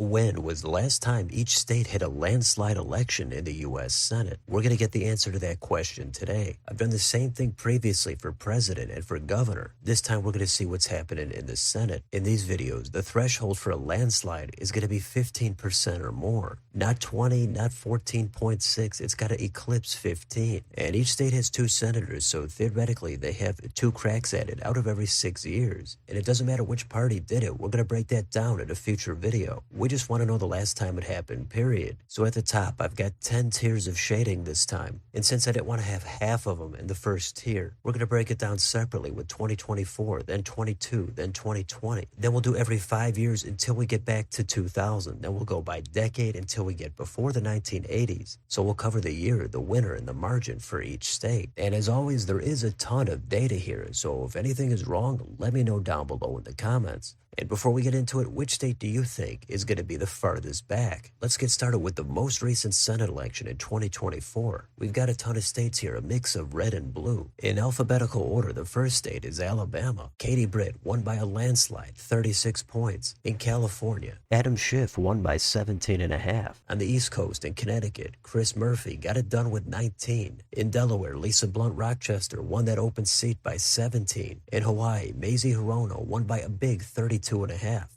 When was the last time each state had a landslide election in the U.S. Senate? We're going to get the answer to that question today. I've done the same thing previously for president and for governor. This time we're going to see what's happening in the Senate. In these videos, the threshold for a landslide is going to be 15% or more. Not 20, not 14.6. It's got to eclipse 15. And each state has 2 senators, so theoretically they have 2 cracks at it out of every 6 years. And it doesn't matter which party did it. We're going to break that down in a future video. We just want to know the last time it happened, period. So at the top, I've got 10 tiers of shading this time. And since I didn't want to have half of them in the first tier, we're going to break it down separately with 2024, then 22, then 2020. Then we'll do every 5 years until we get back to 2000. Then we'll go by decade until we get before the 1980s. So we'll cover the year, the winner, and the margin for each state. And as always, there is a ton of data here. So if anything is wrong, let me know down below in the comments. And before we get into it, which state do you think is going to be the farthest back? Let's get started with the most recent Senate election in 2024. We've got a ton of states here, a mix of red and blue. In alphabetical order, the first state is Alabama. Katie Britt won by a landslide, 36 points. In California, Adam Schiff won by 17.5. On the East Coast, in Connecticut, Chris Murphy got it done with 19. In Delaware, Lisa Blunt Rochester won that open seat by 17. In Hawaii, Mazie Hirono won by a big 32.5.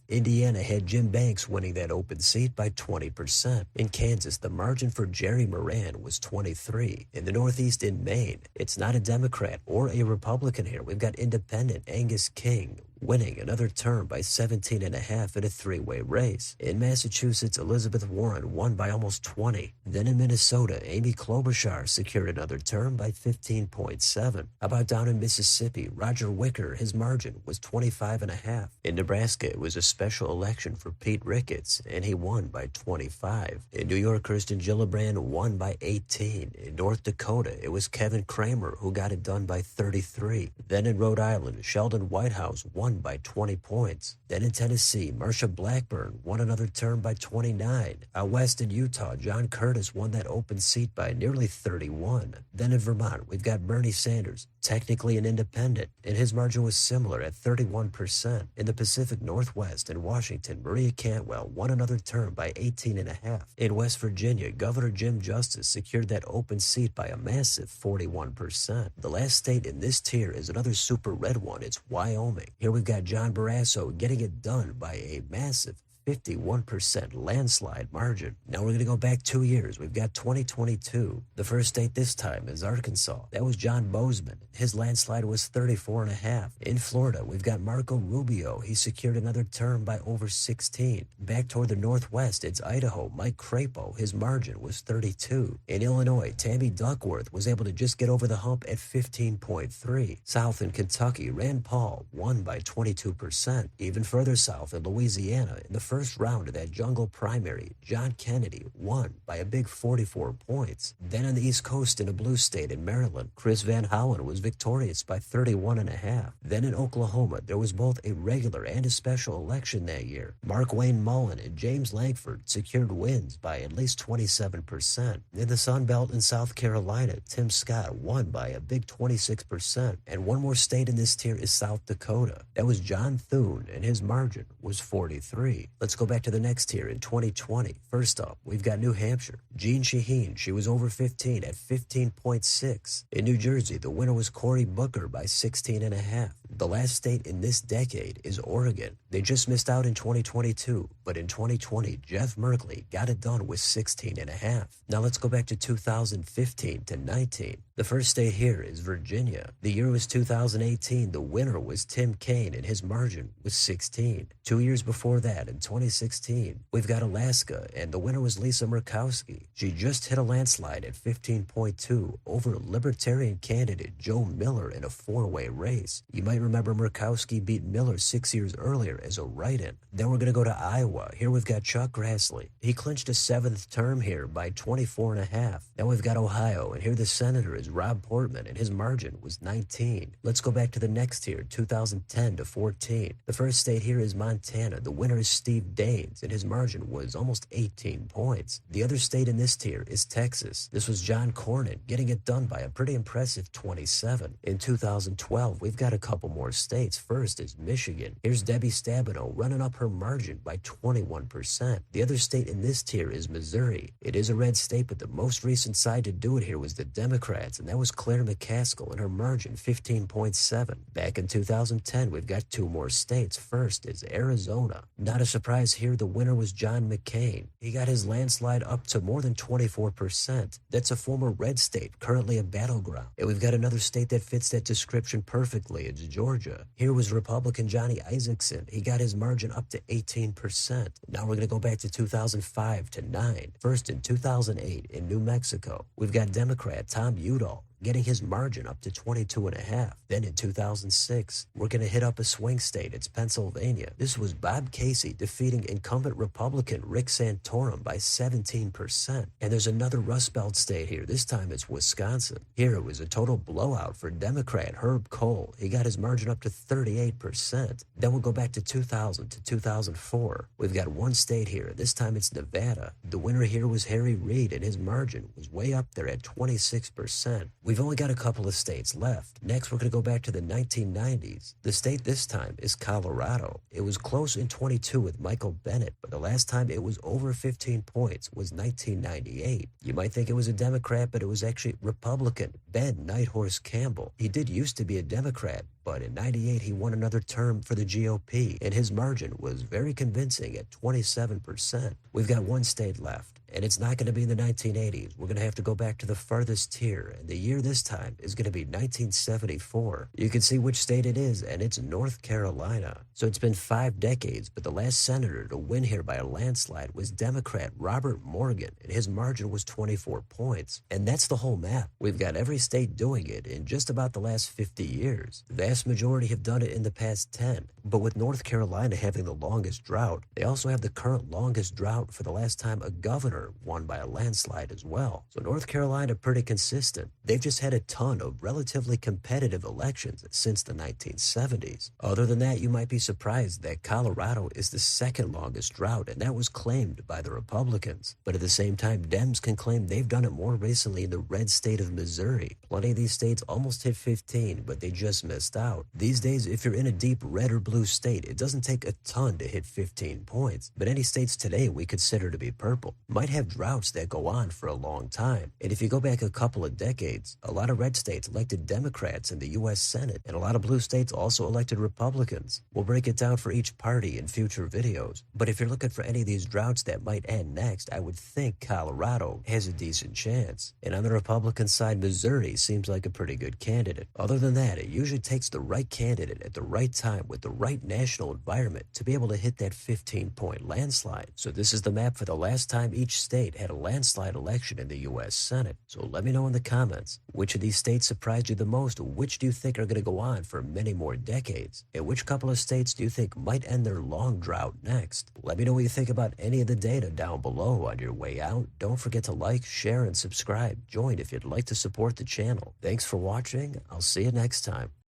Indiana had Jim Banks winning that open seat by 20%. In Kansas, the margin for Jerry Moran was 23. In the Northeast, in Maine, it's not a Democrat or a Republican here. We've got independent Angus King winning another term by 17.5 in a 3-way race. In Massachusetts, Elizabeth Warren won by almost 20. Then in Minnesota, Amy Klobuchar secured another term by 15.7. How about down in Mississippi, Roger Wicker, his margin was 25.5. In Nebraska, it was a special election for Pete Ricketts, and he won by 25. In New York, Kirsten Gillibrand won by 18. In North Dakota, it was Kevin Kramer who got it done by 33. Then in Rhode Island, Sheldon Whitehouse won by 20 points. Then in Tennessee, Marsha Blackburn won another term by 29. Out west in Utah, John Curtis won that open seat by nearly 31. Then in Vermont, we've got Bernie Sanders, technically an independent, and his margin was similar at 31%. In the Pacific Northwest and Washington, Maria Cantwell won another term by 18.5. In West Virginia, Governor Jim Justice secured that open seat by a massive 41%. The last state in this tier is another super red one. It's Wyoming. Here we've got John Barrasso getting it done by a massive 51% landslide margin. Now we're going to go back 2 years. We've got 2022. The first state this time is Arkansas. That was John Bozeman. His landslide was 34.5. In Florida, we've got Marco Rubio. He secured another term by over 16. Back toward the Northwest, it's Idaho. Mike Crapo, his margin was 32. In Illinois, Tammy Duckworth was able to just get over the hump at 15.3. South in Kentucky, Rand Paul won by 22%. Even further south in Louisiana, in the first round of that jungle primary, John Kennedy won by a big 44 points. Then on the East Coast in a blue state in Maryland, Chris Van Hollen was victorious by 31.5. Then in Oklahoma, there was both a regular and a special election that year. Mark Wayne Mullen and James Langford secured wins by at least 27%. In the Sun Belt in South Carolina, Tim Scott won by a big 26%. And one more state in this tier is South Dakota. That was John Thune, and his margin was 43. Let's go back to the next tier in 2020. First up, we've got New Hampshire. Jean Shaheen, she was over 15 at 15.6. In New Jersey, the winner was Cory Booker by 16.5. The last state in this decade is Oregon. They just missed out in 2022, but in 2020, Jeff Merkley got it done with 16.5. Now let's go back to 2015 to 19. The first state here is Virginia. The year was 2018. The winner was Tim Kaine, and his margin was 16. 2 years before that, in 2016, we've got Alaska, and the winner was Lisa Murkowski. She just hit a landslide at 15.2 over Libertarian candidate Joe Miller in a 4-way race. You might remember Murkowski beat Miller 6 years earlier as a write-in. Then we're going to go to Iowa. Here we've got Chuck Grassley. He clinched a 7th term here by 24.5. Then we've got Ohio, and here the senator is Rob Portman, and his margin was 19. Let's go back to the next tier, 2010 to 14. The first state here is Montana. The winner is Steve Daines, and his margin was almost 18 points. The other state in this tier is Texas. This was John Cornyn getting it done by a pretty impressive 27. In 2012, we've got a couple more states. First is Michigan. Here's Debbie Stabenow running up her margin by 21%. The other state in this tier is Missouri. It is a red state, but the most recent side to do it here was the Democrats, and that was Claire McCaskill and her margin 15.7. Back in 2010, we've got two more states. First is Arizona. Not a surprise here, the winner was John McCain. He got his landslide up to more than 24%. That's a former red state, currently a battleground. And we've got another state that fits that description perfectly. It's Georgia. Here was Republican Johnny Isaacson. He got his margin up to 18%. Now we're going to go back to 2005 to 9. First in 2008 in New Mexico, we've got Democrat Tom Udall getting his margin up to 22.5. Then in 2006, we're going to hit up a swing state. It's Pennsylvania. This was Bob Casey defeating incumbent Republican Rick Santorum by 17%. And there's another Rust Belt state here. This time it's Wisconsin. Here it was a total blowout for Democrat Herb Kohl. He got his margin up to 38%. Then we'll go back to 2000 to 2004. We've got one state here. This time it's Nevada. The winner here was Harry Reid, and his margin was way up there at 26%. We've only got a couple of states left. Next, we're going to go back to the 1990s. The state this time is Colorado. It was close in 22 with Michael Bennett, but the last time it was over 15 points was 1998. You might think it was a Democrat, but it was actually Republican Ben Nighthorse Campbell. He did used to be a Democrat, but in 98 he won another term for the GOP, and his margin was very convincing at 27%. We've got one state left, and it's not going to be in the 1980s. We're going to have to go back to the farthest tier, and the year this time is going to be 1974. You can see which state it is, and it's North Carolina. So it's been 5 decades, but the last senator to win here by a landslide was Democrat Robert Morgan, and his margin was 24 points. And that's the whole map. We've got every state doing it in just about the last 50 years. The vast majority have done it in the past 10. But with North Carolina having the longest drought, they also have the current longest drought for the last time a governor won by a landslide as well. So North Carolina pretty consistent. They've just had a ton of relatively competitive elections since the 1970s. Other than that, you might be surprised that Colorado is the second longest drought, and that was claimed by the Republicans. But at the same time, Dems can claim they've done it more recently in the red state of Missouri. Plenty of these states almost hit 15, but they just missed out. These days, if you're in a deep red or blue state, it doesn't take a ton to hit 15 points. But any states today we consider to be purple might have droughts that go on for a long time. And if you go back a couple of decades, a lot of red states elected Democrats in the U.S. Senate, and a lot of blue states also elected Republicans. We'll break it down for each party in future videos. But if you're looking for any of these droughts that might end next, I would think Colorado has a decent chance. And on the Republican side, Missouri seems like a pretty good candidate. Other than that, it usually takes the right candidate at the right time with the right national environment to be able to hit that 15-point landslide. So this is the map for the last time each state had a landslide election in the U.S. Senate. So let me know in the comments, which of these states surprised you the most? Which do you think are going to go on for many more decades? And which couple of states do you think might end their long drought next? Let me know what you think about any of the data down below on your way out. Don't forget to like, share, and subscribe. Join if you'd like to support the channel. Thanks for watching. I'll see you next time.